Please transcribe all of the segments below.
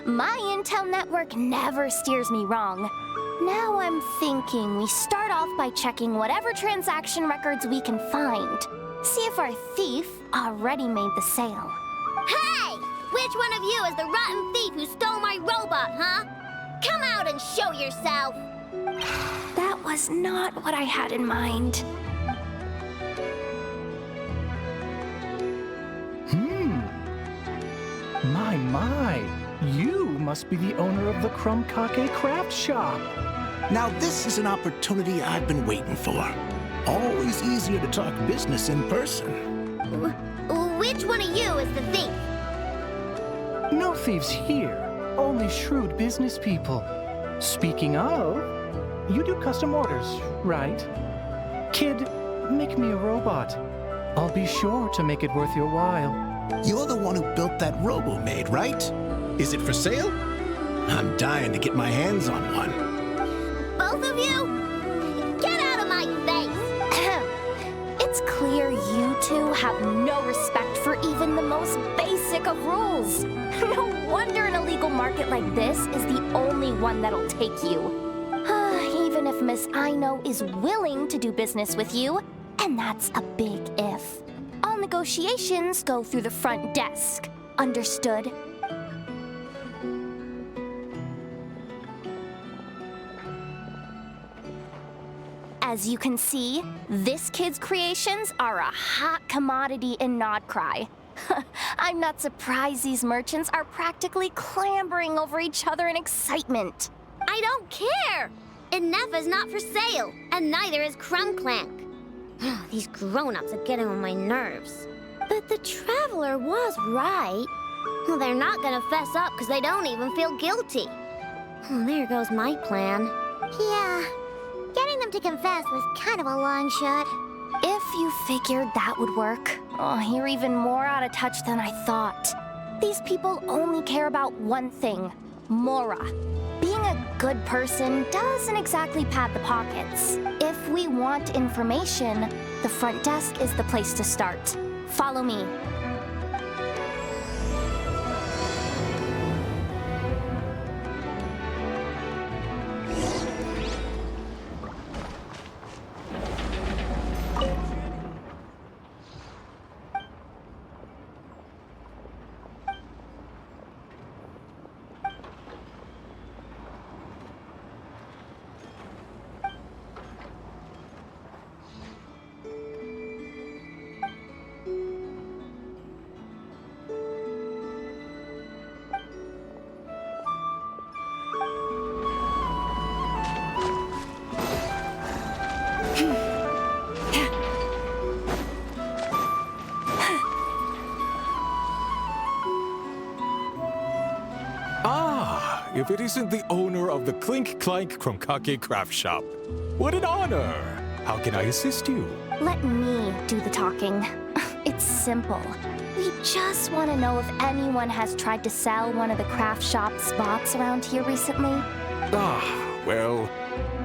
My intel network never steers me wrong. Now I'm thinking we start off by checking whatever transaction records we can find. See if our thief already made the sale. Hey! Which one of you is the rotten thief who stole my robot, huh? Come out and show yourself! That was not what I had in mind. My. You must be the owner of the Krumkake craft shop. Now this is an opportunity I've been waiting for. Always easier to talk business in person. Which one of you is the thief? No thieves here, only shrewd business people. Speaking of, you do custom orders, right? Kid, make me a robot. I'll be sure to make it worth your while. You're the one who built that robo-maid, right? Is it for sale? I'm dying to get my hands on one. Both of you? Get out of my face! It's clear you two have no respect for even the most basic of rules. No wonder an illegal market like this is the only one that'll take you. Even if Miss Aino is willing to do business with you, and that's a big if. All negotiations go through the front desk. Understood? As you can see, this kid's creations are a hot commodity in Nodcry. I'm not surprised these merchants are practically clambering over each other in excitement. I don't care! Enough is not for sale, and neither is Krumklank. These grown-ups are getting on my nerves. But the Traveler was right. Well, they're not gonna fess up because they don't even feel guilty. Oh, there goes my plan. Yeah, getting them to confess was kind of a long shot. If you figured that would work, you're even more out of touch than I thought. These people only care about one thing, Mora. Being a good person doesn't exactly pad the pockets. If we want information, the front desk is the place to start. Follow me. If it isn't the owner of the Clink Clank Krumkake craft shop. What an honor! How can I assist you? Let me do the talking. It's simple. We just want to know if anyone has tried to sell one of the craft shop spots around here recently. Well,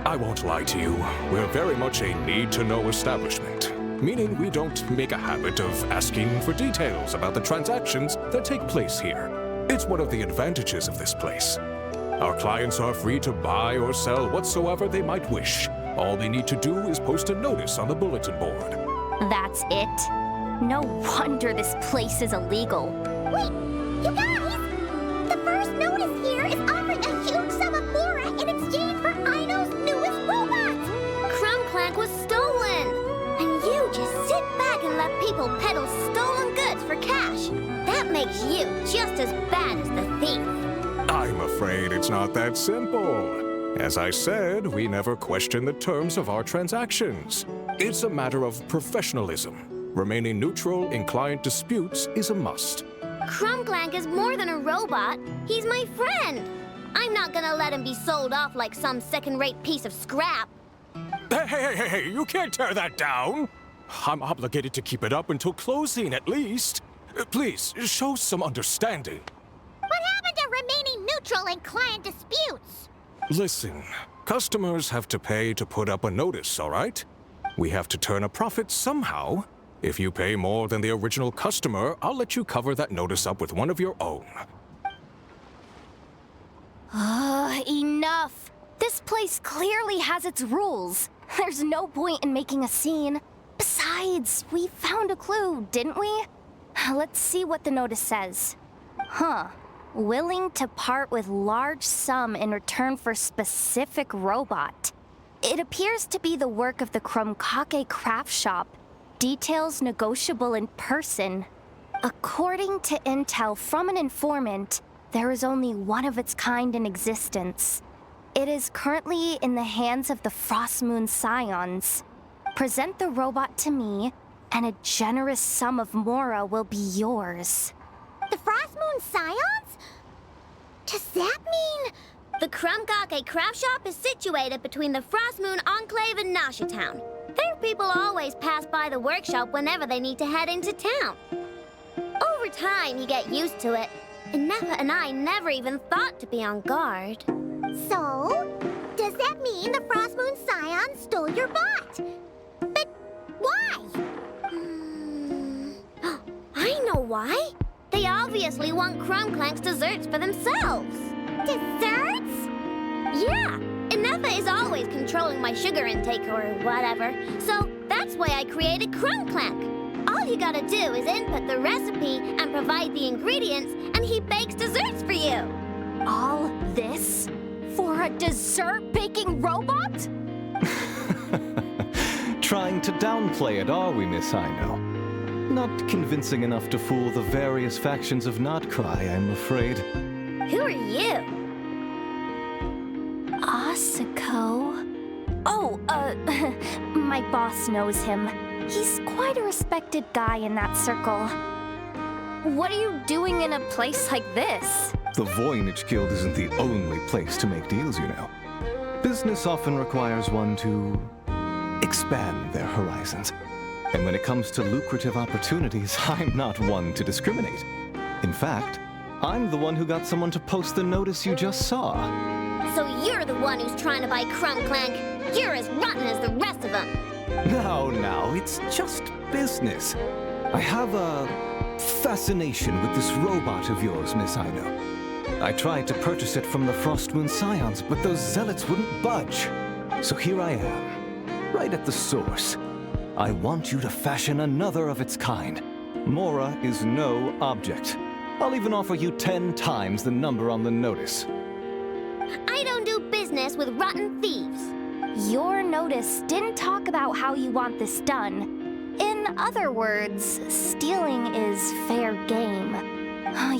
I won't lie to you. We're very much a need-to-know establishment, meaning we don't make a habit of asking for details about the transactions that take place here. It's one of the advantages of this place. Our clients are free to buy or sell whatsoever they might wish. All they need to do is post a notice on the bulletin board. That's it? No wonder this place is illegal. Wait, you guys! The first notice here is offering a huge sum of Mora in exchange for Aino's newest robot! Krumklank was stolen! And you just sit back and let people peddle stolen goods for cash. That makes you just as bad as the thief. I'm afraid it's not that simple. As I said, we never question the terms of our transactions. It's a matter of professionalism. Remaining neutral in client disputes is a must. Krumklank is more than a robot. He's my friend. I'm not gonna let him be sold off like some second-rate piece of scrap. Hey, you can't tear that down. I'm obligated to keep it up until closing at least. Please, show some understanding. What happened to remaining neutral in client disputes? Listen, customers have to pay to put up a notice, all right? We have to turn a profit somehow. If you pay more than the original customer, I'll let you cover that notice up with one of your own. Enough! This place clearly has its rules. There's no point in making a scene. Besides, we found a clue, didn't we? Let's see what the notice says. Huh. Willing to part with large sum in return for specific robot. It appears to be the work of the Krumkake craft shop. Details negotiable in person. According to intel from an informant, there is only one of its kind in existence. It is currently in the hands of the Frost Moon Scions. Present the robot to me, and a generous sum of Mora will be yours. The Frost Moon Scions? Does that mean... The Krumkake craft shop is situated between the Frost Moon Enclave and Nasha Town. Their people always pass by the workshop whenever they need to head into town. Over time, you get used to it. And Neva and I never even thought to be on guard. So, does that mean the Frost Moon Scions stole your bot? But why? I know why. They obviously want Krumklank's desserts for themselves. Desserts? Yeah, Neva is always controlling my sugar intake or whatever, so that's why I created Krumklank. All you gotta do is input the recipe and provide the ingredients, and he bakes desserts for you. All this for a dessert baking robot? Trying to downplay it, are we, Miss Ino? Not convincing enough to fool the various factions of Notcry, I'm afraid. Who are you? Asako? Oh, my boss knows him. He's quite a respected guy in that circle. What are you doing in a place like this? The Voynich Guild isn't the only place to make deals, you know. Business often requires one to expand their horizons. And when it comes to lucrative opportunities, I'm not one to discriminate. In fact, I'm the one who got someone to post the notice you just saw. So you're the one who's trying to buy Krumklank. You're as rotten as the rest of them. Now, it's just business. I have a fascination with this robot of yours, Miss Ino. I tried to purchase it from the Frost Moon Scions, but those zealots wouldn't budge. So here I am, right at the source. I want you to fashion another of its kind. Mora is no object. I'll even offer you 10 times the number on the notice. I don't do business with rotten thieves. Your notice didn't talk about how you want this done. In other words, stealing is fair game.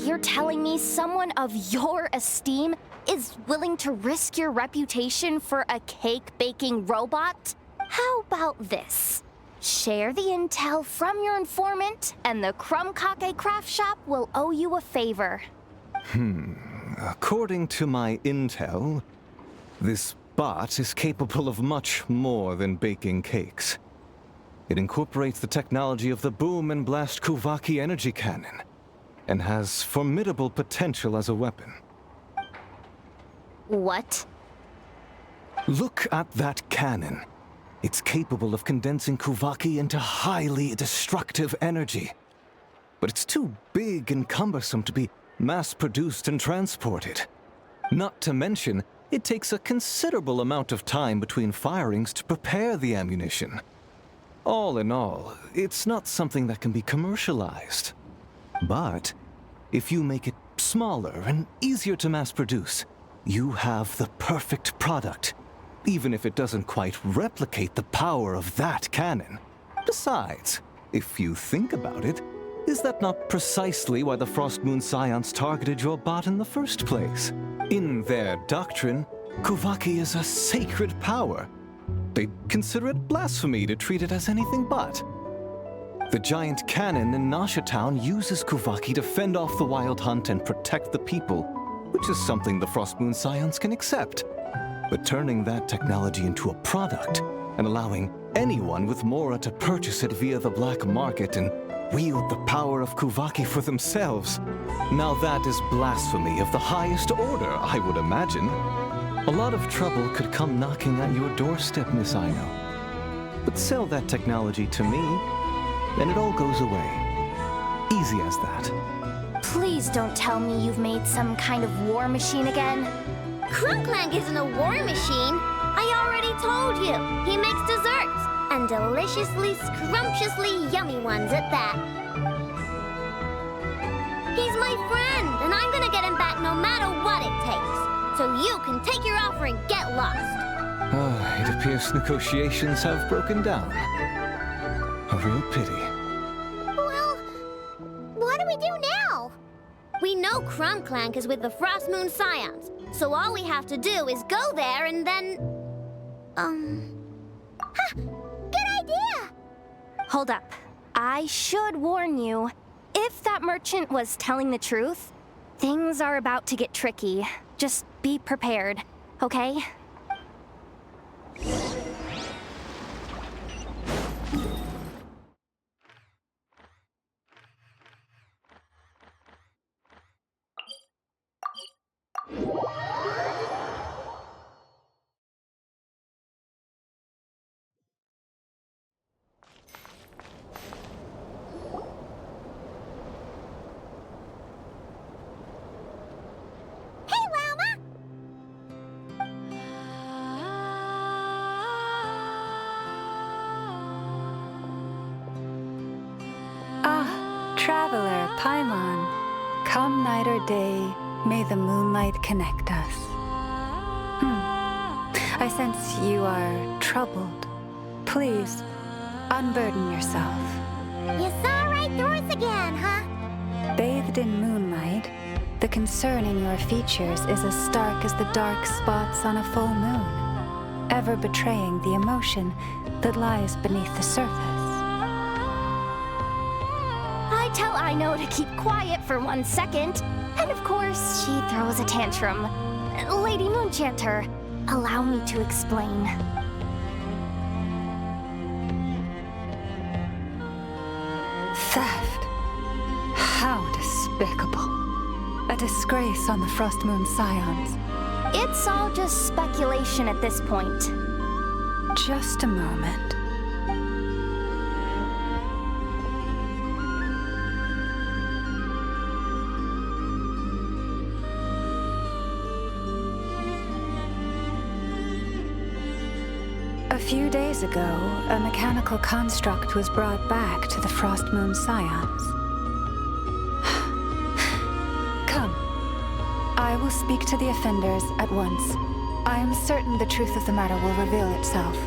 You're telling me someone of your esteem is willing to risk your reputation for a cake-baking robot? How about this? Share the intel from your informant, and the Krumkake craft shop will owe you a favor. According to my intel, this bot is capable of much more than baking cakes. It incorporates the technology of the Bwoooom and Blast Kuvaki energy cannon, and has formidable potential as a weapon. What? Look at that cannon. It's capable of condensing Kuvaki into highly destructive energy. But it's too big and cumbersome to be mass-produced and transported. Not to mention, it takes a considerable amount of time between firings to prepare the ammunition. All in all, it's not something that can be commercialized. But if you make it smaller and easier to mass-produce, you have the perfect product, even if it doesn't quite replicate the power of that cannon. Besides, if you think about it, is that not precisely why the Frost Moon Scions targeted your bot in the first place? In their doctrine, Kuvaki is a sacred power. They'd consider it blasphemy to treat it as anything but. The giant cannon in Nasha Town uses Kuvaki to fend off the Wild Hunt and protect the people, which is something the Frost Moon Scions can accept. But turning that technology into a product and allowing anyone with Mora to purchase it via the black market and wield the power of Kuvaki for themselves, now that is blasphemy of the highest order, I would imagine. A lot of trouble could come knocking at your doorstep, Miss Ino. But sell that technology to me, and it all goes away. Easy as that. Please don't tell me you've made some kind of war machine again. Crunklank isn't a war machine. I already told you. He makes desserts, and deliciously, scrumptiously yummy ones at that. He's my friend, and I'm gonna get him back no matter what it takes. So you can take your offer and get lost. It appears negotiations have broken down. A real pity. Well, what do we do now? We know Crunklank is with the Frost Moon Scions, so all we have to do is go there and then... Good idea! Hold up. I should warn you. If that merchant was telling the truth, things are about to get tricky. Just be prepared, okay? Hey, Llama! Traveler, Paimon, come night or day, may the moonlight connect us. I sense you are troubled. Please, unburden yourself. You saw right through us again, huh? Bathed in moonlight, the concern in your features is as stark as the dark spots on a full moon, ever betraying the emotion that lies beneath the surface. I tell Ino to keep quiet for 1 second, and of course, she throws a tantrum. Lady Moonchanter, allow me to explain. Theft. How despicable. A disgrace on the Frost Moon Scions. It's all just speculation at this point. Just a moment. A few days ago, a mechanical construct was brought back to the Frost Moon Scions. Come. I will speak to the offenders at once. I am certain the truth of the matter will reveal itself.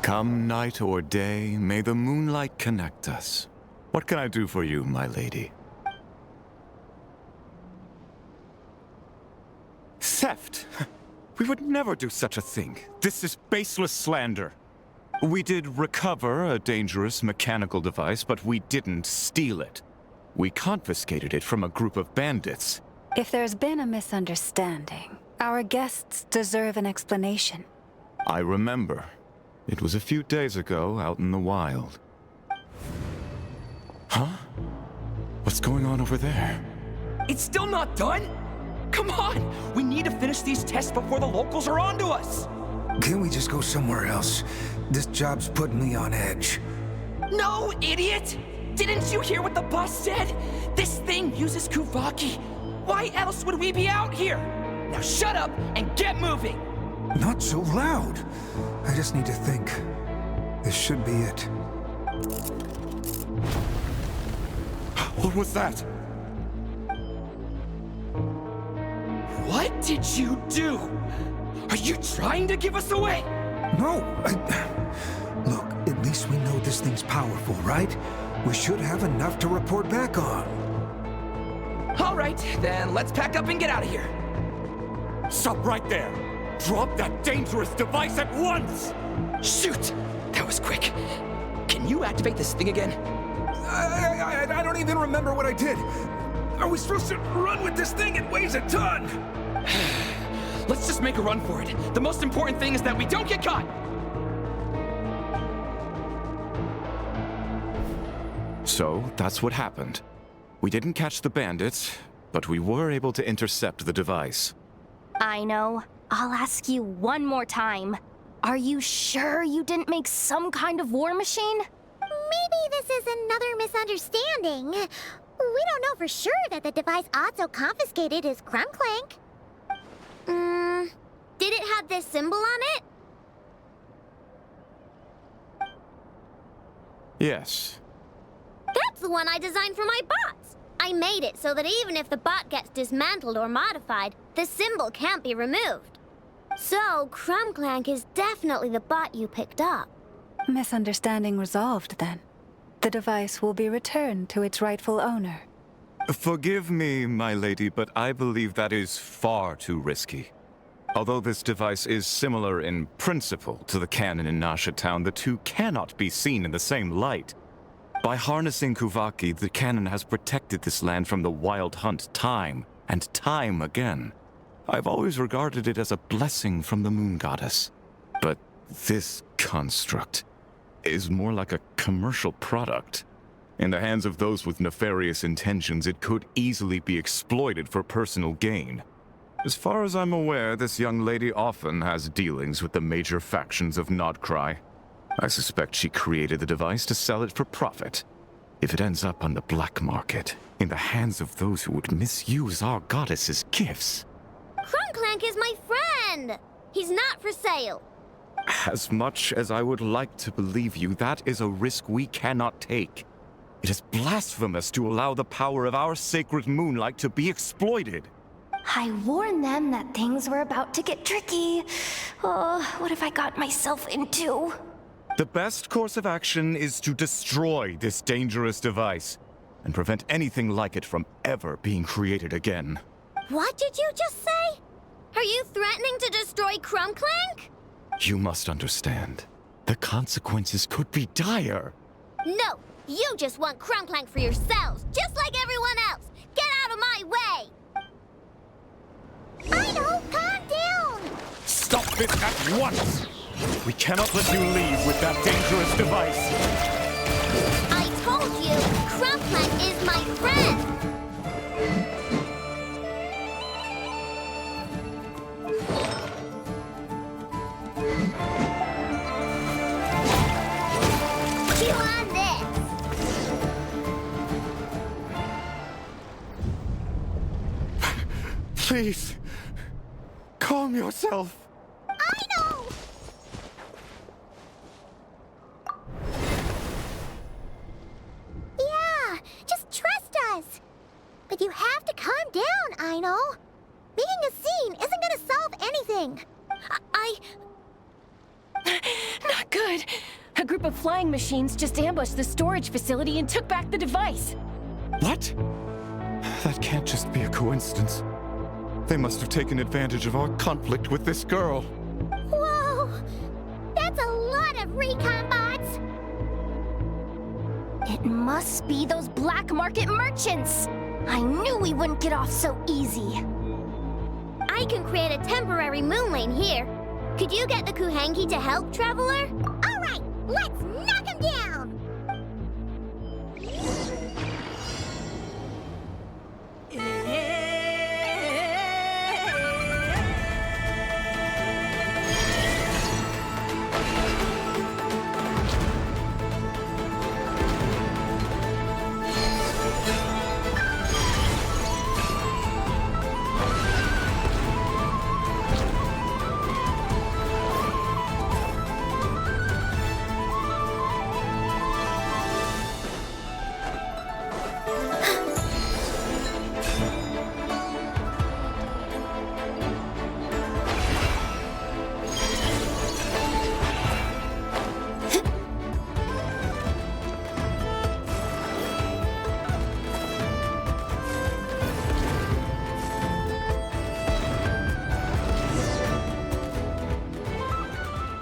Come night or day, may the moonlight connect us. What can I do for you, my lady? Theft! We would never do such a thing. This is baseless slander. We did recover a dangerous mechanical device, but we didn't steal it. We confiscated it from a group of bandits. If there's been a misunderstanding, our guests deserve an explanation. I remember. It was a few days ago out in the wild. Huh? What's going on over there? It's still not done? Come on! We need to finish these tests before the locals are onto us! Can't we just go somewhere else? This job's putting me on edge. No, idiot! Didn't you hear what the boss said? This thing uses Kuvaki. Why else would we be out here? Now shut up and get moving! Not so loud. I just need to think. This should be it. What was that? What did you do? Are you trying to give us away? No, Look, at least we know this thing's powerful, right? We should have enough to report back on. All right, then let's pack up and get out of here. Stop right there! Drop that dangerous device at once! Shoot! That was quick. Can you activate this thing again? I don't even remember what I did. Are we supposed to run with this thing? It weighs a ton! Let's just make a run for it. The most important thing is that we don't get caught! So, that's what happened. We didn't catch the bandits, but we were able to intercept the device. I know. I'll ask you one more time. Are you sure you didn't make some kind of war machine? Maybe this is another misunderstanding. We don't know for sure that the device Otto confiscated is Crumclank. Did it have this symbol on it? Yes. That's the one I designed for my bots. I made it so that even if the bot gets dismantled or modified, the symbol can't be removed. So, Crumclank is definitely the bot you picked up. Misunderstanding resolved, then. The device will be returned to its rightful owner. Forgive me, my lady, but I believe that is far too risky. Although this device is similar in principle to the cannon in Nasha Town, the two cannot be seen in the same light. By harnessing Kuvaki, the cannon has protected this land from the wild hunt time and time again. I've always regarded it as a blessing from the moon goddess. But this construct is more like a commercial product. In the hands of those with nefarious intentions, it could easily be exploited for personal gain. As far as I'm aware, this young lady often has dealings with the major factions of Nodcry. I suspect she created the device to sell it for profit. If it ends up on the black market, in the hands of those who would misuse our goddess's gifts... Crumclank is my friend! He's not for sale. As much as I would like to believe you, that is a risk we cannot take. It is blasphemous to allow the power of our sacred moonlight to be exploited. I warned them that things were about to get tricky. Oh, what have I got myself into? The best course of action is to destroy this dangerous device and prevent anything like it from ever being created again. What did you just say? Are you threatening to destroy Crumclank? You must understand. The consequences could be dire. No, you just want Crumclank for yourselves, just like everyone else. Get out of my way! Ino, calm down! Stop it at once! We cannot let you leave with that dangerous device. I told you, Crumclank is my friend! Chew on this! Please, calm yourself. Ino! Yeah, just trust us. But you have to calm down, Ino. Making a scene isn't gonna solve anything. Not good. group of flying machines just ambushed the storage facility and took back the device. What? That can't just be a coincidence. They must have taken advantage of our conflict with this girl. Whoa! That's a lot of recon bots! It must be those black market merchants! I knew we wouldn't get off so easy. I can create a temporary moon lane here. Could you get the Kuhangi to help, Traveler? All right, let's knock him down!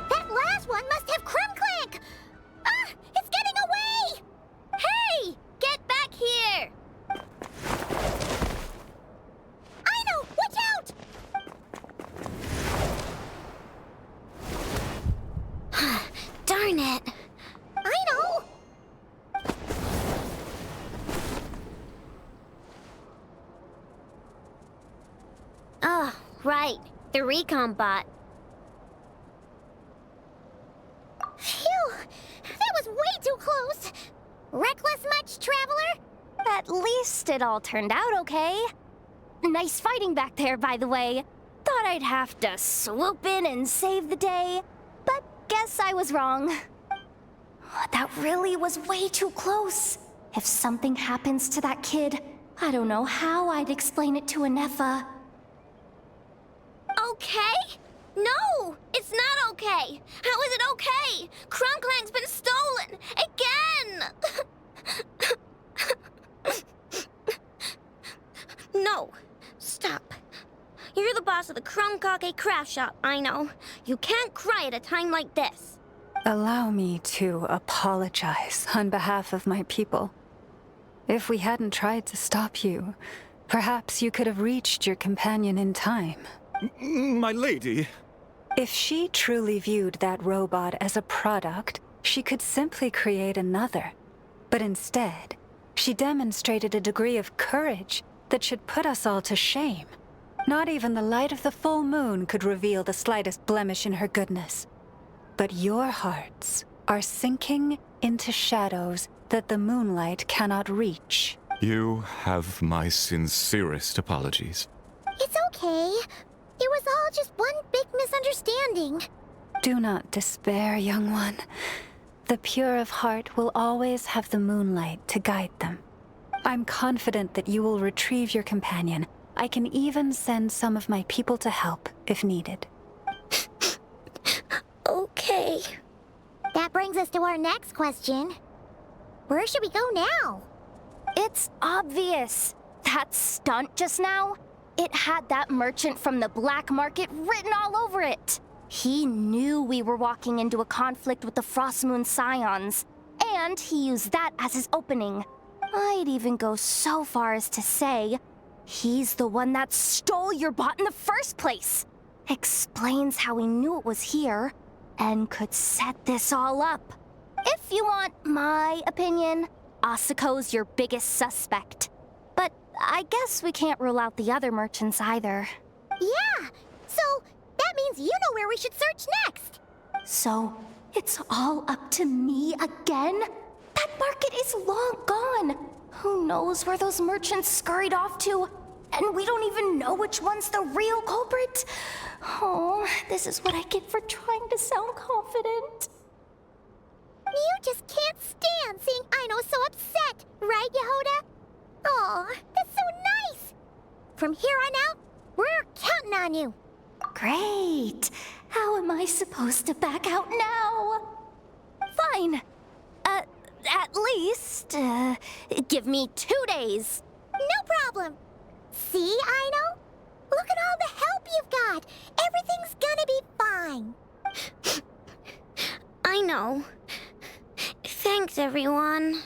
That last one must have Krumclank! Ah! It's getting away! Hey! Get back here! I know! Watch out! Darn it. I know! Oh, right. The recon bot. Phew! That was way too close! Reckless much, Traveler? At least it all turned out okay. Nice fighting back there, by the way. Thought I'd have to swoop in and save the day, but guess I was wrong. That really was way too close. If something happens to that kid, I don't know how I'd explain it to Anefa. Okay? No! It's not okay! How is it okay? Krumclank's been stolen! Again! No. Stop. You're the boss of the Krumkake craft shop, I know. You can't cry at a time like this. Allow me to apologize on behalf of my people. If we hadn't tried to stop you, perhaps you could have reached your companion in time. My lady. If she truly viewed that robot as a product, she could simply create another. But instead, she demonstrated a degree of courage that should put us all to shame. Not even the light of the full moon could reveal the slightest blemish in her goodness. But your hearts are sinking into shadows that the moonlight cannot reach. You have my sincerest apologies. It's okay. It was all just one big misunderstanding. Do not despair, young one. The pure of heart will always have the moonlight to guide them. I'm confident that you will retrieve your companion. I can even send some of my people to help if needed. Okay. That brings us to our next question. Where should we go now? It's obvious. That stunt just now, it had that merchant from the black market written all over it. He knew we were walking into a conflict with the Frostmoon Scions, and he used that as his opening. I'd even go so far as to say, he's the one that stole your bot in the first place. Explains how he knew it was here, and could set this all up. If you want my opinion, Asuko's your biggest suspect. But I guess we can't rule out the other merchants either. Yeah, so that means you know where we should search next. So, it's all up to me again? That market is long gone. Who knows where those merchants scurried off to? And we don't even know which one's the real culprit. Oh, this is what I get for trying to sound confident. You just can't stand seeing Aino so upset, right, Yehoda? Aw, that's so nice! From here on out, we're counting on you. Great. How am I supposed to back out now? fine. At least, give me 2 days. No problem. See, Aino? Look at all the help you've got. Everything's gonna be fine. I know. Thanks, everyone.